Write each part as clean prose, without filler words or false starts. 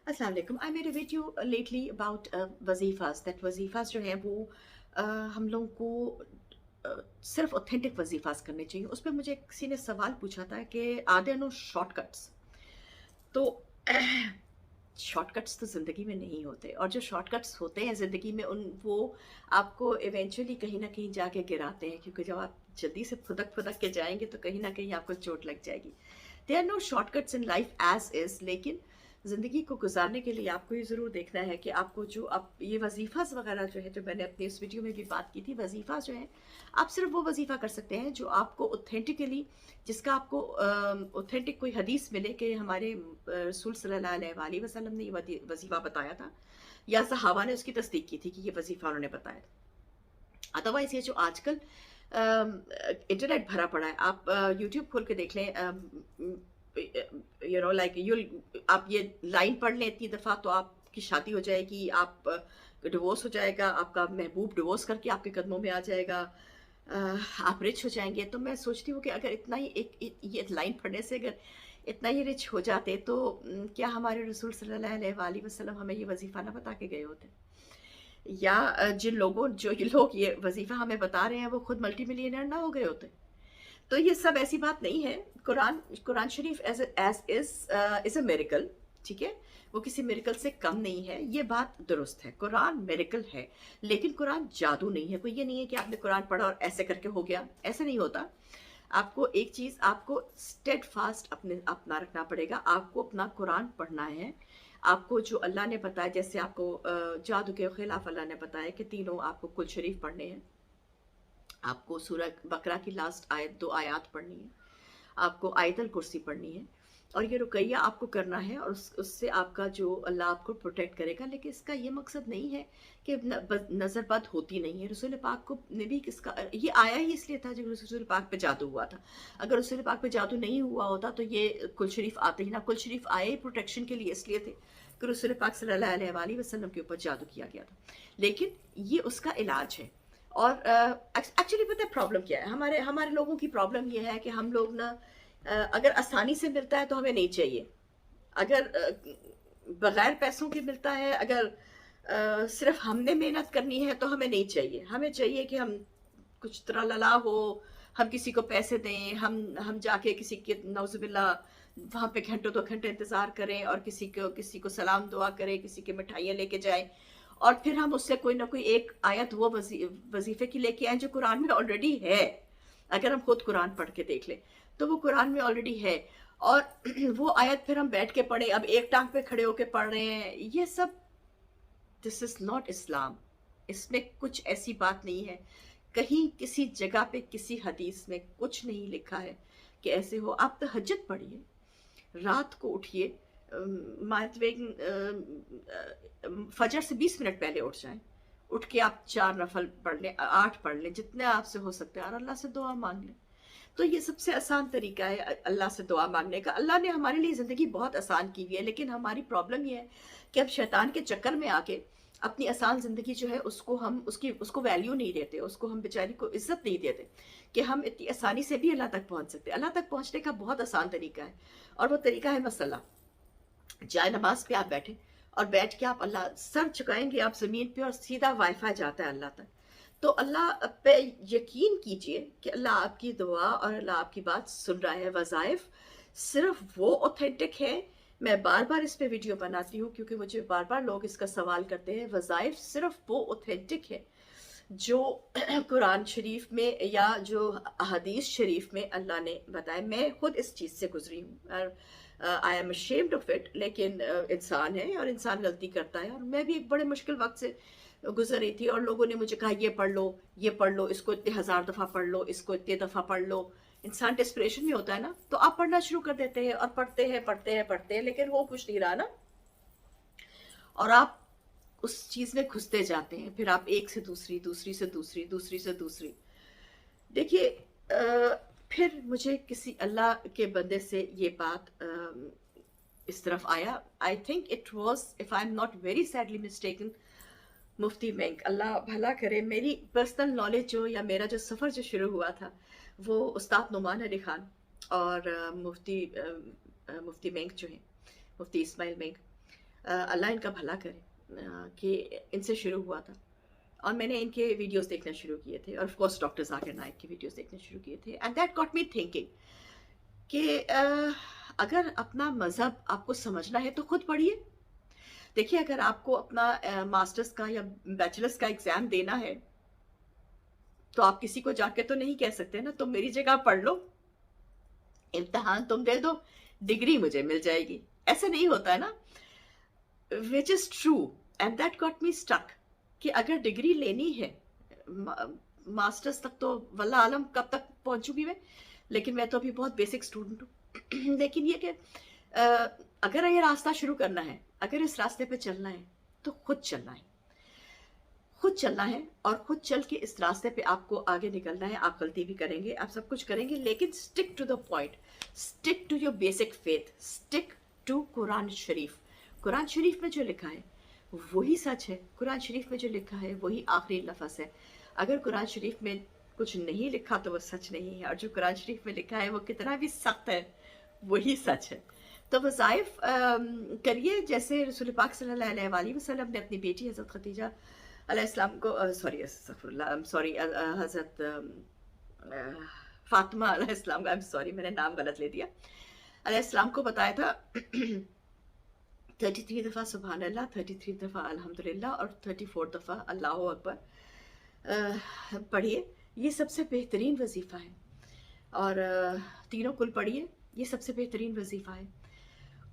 अस्सलाम वालेकुम। I made a video lately about वजीफ़ास दैट वजीफ़ास जो हैं वो हम लोगों को सिर्फ ऑथेंटिक वजीफ़ास करने चाहिए। उस पे मुझे किसी ने सवाल पूछा था कि आर देयर नो शॉर्टकट्स। तो शॉर्टकट्स तो ज़िंदगी में नहीं होते, और जो शॉर्टकट्स होते हैं ज़िंदगी में उन वो आपको इवेंचुअली कहीं ना कहीं जाके गिराते हैं, क्योंकि जब आप जल्दी से फुदक फुदक के जाएंगे तो कहीं ना कहीं आपको चोट लग जाएगी। There are no shortcuts in life as is, लेकिन ज़िंदगी को गुजारने के लिए आपको ये ज़रूर देखना है कि आपको जो आप ये वजीफ़ास वगैरह जो है, जो मैंने अपने इस वीडियो में भी बात की थी, वजीफ़ा जो है आप सिर्फ वो वजीफ़ा कर सकते हैं जो आपको ऑथेंटिकली, जिसका आपको ऑथेंटिक कोई हदीस मिले कि हमारे रसूल सल्लल्लाहु अलैहि वसल्लम ने ये वजीफ़ा बताया था, या सहाबा ने उसकी तस्दीक की थी कि ये वजीफ़ा उन्होंने बताया था। अदरवाइज़ ये जो आजकल इंटरनेट भरा पड़ा है, आप यूट्यूब खोल के देख लें, यू नो लाइक यू, आप ये लाइन पढ़ लें इतनी दफ़ा तो आपकी शादी हो जाएगी, आप डिवोर्स हो जाएगा, आपका महबूब डिवोर्स करके आपके कदमों में आ जाएगा, आप रिच हो जाएंगे। तो मैं सोचती हूँ कि अगर इतना ही ये लाइन पढ़ने से अगर इतना ही रिच हो जाते तो क्या हमारे रसूल सल्लल्लाहु अलैहि वसल्लम हमें ये वजीफ़ा ना बता के गए होते, या जिन लोगों जो ये लोग ये वजीफ़ा हमें बता रहे हैं वो खुद मल्टी मिलियनर ना हो गए होते। तो ये सब ऐसी बात नहीं है। कुरान कुरान शरीफ एज इज अ मेरिकल, ठीक है, वो किसी मेरिकल से कम नहीं है, ये बात दुरुस्त है। कुरान मेरिकल है, लेकिन कुरान जादू नहीं है। कोई ये नहीं है कि आपने कुरान पढ़ा और ऐसे करके हो गया, ऐसे नहीं होता। आपको एक चीज, आपको स्टेड फास्ट अपना रखना पड़ेगा। आपको अपना कुरान पढ़ना है। आपको जो अल्लाह ने बताया, जैसे आपको जादू के खिलाफ अल्लाह ने बताया कि तीनों आपको कुल शरीफ पढ़ने हैं, आपको सूरह बकरा की लास्ट आयत 2 आयत पढ़नी है, आपको आयतल कुर्सी पढ़नी है, और ये रुकैया आपको करना है, और उससे आपका जो अल्लाह आपको प्रोटेक्ट करेगा। लेकिन इसका ये मकसद नहीं है कि नज़र बद होती नहीं है। रसूल पाक को ने भी किसका ये आया ही इसलिए था जब रसूल पाक पे जादू हुआ था। अगर रसूल पाक पे जादू नहीं हुआ होता तो ये कुल शरीफ आते ही ना। कुल शरीफ आए ही प्रोटेक्शन के लिए इसलिए थे कि रसूल पाक सल्लल्लाहु अलैहि वसल्लम के ऊपर जादू किया गया था, लेकिन ये उसका इलाज है। और एक्चुअली पता है प्रॉब्लम क्या है, हमारे हमारे लोगों की प्रॉब्लम ये है कि हम लोग ना, अगर आसानी से मिलता है तो हमें नहीं चाहिए। अगर बगैर पैसों के मिलता है, अगर सिर्फ हमने मेहनत करनी है तो हमें नहीं चाहिए। हमें चाहिए कि हम कुछ तरह हो, हम किसी को पैसे दें, हम जाके किसी के नौजुबिल्ला वहाँ पे घंटों 2 घंटे इंतज़ार करें, और किसी को सलाम दुआ करें, किसी की मिठाइयाँ लेके जाएं, और फिर हम उससे कोई ना कोई एक आयत वो वजीफे की लेके आए जो कुरान में ऑलरेडी है। अगर हम खुद कुरान पढ़ के देख लें तो वो कुरान में ऑलरेडी है, और वो आयत फिर हम बैठ के पढ़े, अब एक टांग पे खड़े होके पढ़ रहे हैं, ये सब, दिस इज नॉट इस्लाम। इसमें कुछ ऐसी बात नहीं है, कहीं किसी जगह पे किसी हदीस में कुछ नहीं लिखा है कि ऐसे हो। आप तहज्जुद पढ़िए, रात को उठिए, फजर से 20 मिनट पहले उठ जाएं, उठ के आप 4 नफल पढ़ लें, 8 पढ़ लें, जितने आपसे हो सकते हैं, और अल्लाह से दुआ मांग लें। तो ये सबसे आसान तरीका है अल्लाह से दुआ मांगने का। अल्लाह ने हमारे लिए ज़िंदगी बहुत आसान की हुई है, लेकिन हमारी प्रॉब्लम ये है कि अब शैतान के चक्कर में आके अपनी आसान ज़िंदगी जो है उसको हम उसको वैल्यू नहीं देते, उसको हम बेचारी को इज्जत नहीं देते कि हम इतनी आसानी से भी अल्लाह तक पहुंच सकते हैं। अल्लाह तक पहुंचने का बहुत आसान तरीका है, और वो तरीका है मसला। जाए नमाज पे आप बैठे, और बैठ के आप अल्लाह सर झुकाएंगे आप ज़मीन पे, और सीधा वाईफाई जाता है अल्लाह तक। तो अल्लाह पे यकीन कीजिए कि अल्लाह आपकी दुआ और अल्लाह आपकी बात सुन रहा है। वज़ाइफ सिर्फ वो ऑथेंटिक है। मैं बार बार इस पे वीडियो बनाती हूँ क्योंकि मुझे बार बार लोग इसका सवाल करते हैं। वज़ाइफ सिर्फ वो ऑथेंटिक है जो कुरान शरीफ में या जो हदीस शरीफ में अल्लाह ने बताया। मैं खुद इस चीज़ से गुजरी हूँ, I am ashamed of it, लेकिन इंसान है और इंसान गलती करता है, और मैं भी एक बड़े मुश्किल वक्त से गुजर रही थी, और लोगों ने मुझे कहा ये पढ़ लो, ये पढ़ लो, इसको इतने 1000 दफ़ा पढ़ लो, इसको इतने दफ़ा पढ़ लो। इंसान डिस्परेशन में होता है ना, तो आप पढ़ना शुरू कर देते हैं, और पढ़ते हैं पढ़ते हैं पढ़ते हैं, लेकिन हो कुछ नहीं रहा ना, और आप उस चीज़ में घुसते जाते हैं। फिर आप एक से दूसरी, दूसरी से दूसरी, दूसरी से दूसरी। देखिए, फिर मुझे किसी अल्लाह के बंदे से ये बात इस तरफ आया। I think it was, if I am not very sadly mistaken, मुफ्ती मेंग, अल्लाह भला करे। मेरी पर्सनल नॉलेज जो, या मेरा जो सफ़र जो शुरू हुआ था, वो उस्ताद नुमान अली खान और मुफ्ती मेंग जो हैं, मुफ्ती इस्माइल मेंग, अल्लाह इनका भला करे, कि इनसे शुरू हुआ था और मैंने इनके वीडियोस देखना शुरू किए थे, और of course doctor Zakir Naik के वीडियोस देखने शुरू किए थे, and that got me thinking कि अगर अपना मज़हब आपको समझना है तो खुद पढ़िए। देखिए, अगर आपको अपना मास्टर्स का या बैचलर्स का एग्ज़ाम देना है, तो आप किसी को जाके तो नहीं कह सकते ना, तुम मेरी जगह पढ़ लो, इम्तिहान तुम दे दो, डिग्री मुझे मिल जाएगी। ऐसा नहीं होता है ना, which is true, and that got me stuck कि अगर डिग्री लेनी है, मास्टर्स तक तो वल्लाह आलम कब तक पहुंचूंगी मैं, लेकिन मैं तो अभी बहुत बेसिक स्टूडेंट हूँ। लेकिन ये कि अगर ये रास्ता शुरू करना है, अगर इस रास्ते पे चलना है, तो खुद चलना है, खुद चलना है, और खुद चल के इस रास्ते पे आपको आगे निकलना है। आप गलती भी करेंगे, आप सब कुछ करेंगे, लेकिन stick to the point, stick to your basic faith, stick to कुरान शरीफ। कुरान शरीफ में जो लिखा है वही सच है, कुरान शरीफ में जो लिखा है वही आखिरी लफ्ज़ है। अगर कुरान शरीफ में कुछ नहीं लिखा तो वो सच नहीं है, और जो कुरान शरीफ में लिखा है वो कितना भी सख्त है वही सच है। तो वज़ाइफ करिए, जैसे रसूल पाक सल्लल्लाहु अलैहि वसल्लम ने अपनी बेटी हज़रत खदीजा अलैहिस्सलाम को सॉरी हज़रत फातिमा अलैहिस्सलाम, आई एम सॉरी मैंने नाम गलत ले दिया, अलैहिस्सलाम को बताया था 33 दफ़ा सुबहान अल्लाह, 33 दफ़ा अल्हम्दुलिल्लाह और 34 दफ़ा अल्लाहु अकबर पढ़िए। ये सबसे बेहतरीन वजीफ़ा है, और तीनों कुल पढ़िए, ये सबसे बेहतरीन वजीफ़ा है,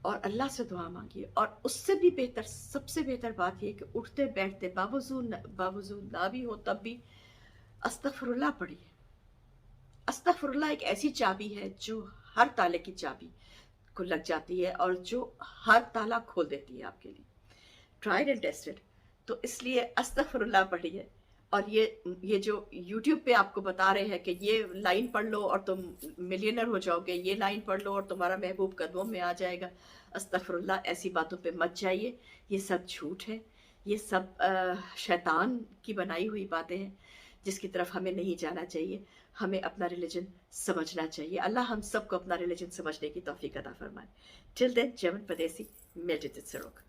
और अल्लाह से दुआ मांगिए। और उससे भी बेहतर, सबसे बेहतर बात यह कि उठते बैठते बावजूद ना भी हो तब भी अस्तगफिरुल्लाह पढ़िए। अस्तगफिरुल्लाह एक ऐसी चाबी है जो हर ताले की चाबी को लग जाती है, और जो हर ताला खोल देती है आपके लिए, ट्राइड एंड टेस्टेड। तो इसलिए अस्तगफिरुल्लाह पढ़िए। और ये जो YouTube पे आपको बता रहे हैं कि ये लाइन पढ़ लो और तुम मिलियनर हो जाओगे, ये लाइन पढ़ लो और तुम्हारा महबूब कदमों में आ जाएगा, अस्तगफिरुल्लाह, ऐसी बातों पे मत जाइए, ये सब झूठ है, ये सब शैतान की बनाई हुई बातें हैं, जिसकी तरफ हमें नहीं जाना चाहिए। हमें अपना रिलीजन समझना चाहिए। अल्लाह हम सबको अपना रिलीजन समझने की तौफीक अता फरमाए। टिल देन, जमन परदेसी, मेल्टेड सरोक।